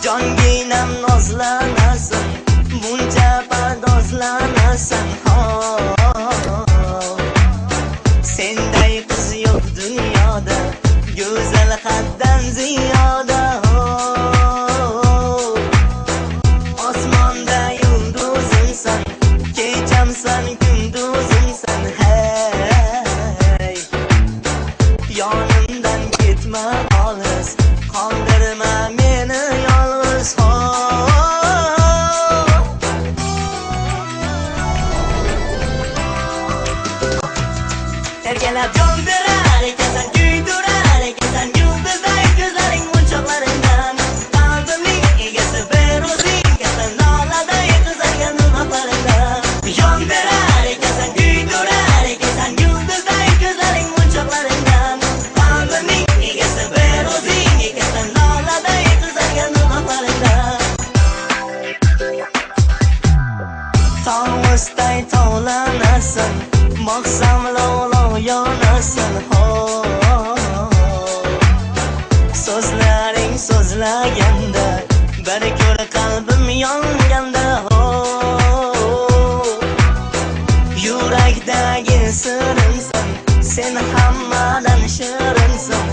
Jonginam nozlanasan, buncha pardozlanasan, ho. Senday qiz yo'q dunyoda, go'zal haddan ziyoda, ho. Osmonda yulduzimsan, kechamsan, kunduzimsan, hey. Yonimdan ketma olis, qoldirma meni yolg'iz, ho. Erkalab jon berar ekansan, kuydirar ekansan, yulduzday ko'zlaring munchoqlaringdan. Qalbimning egasi bir o'zing ekansan, noladay qizargan dunoqlaringdan. Jon berar ekansan, kuydirar ekansan, yulduzday ko'zlaring munchoqlaringdan. Qalbimning egasi bir o'zing ekansan, noladay qizargan dunoqlaringdan. Tog'ustay tovlanasan, boqsam lovlov yonasan, ho. So'zlaring so'zlaganda, bir ko'r qalbim yonganda, ho. Yurakdagi sirimsan, sen hammadan shirinsan.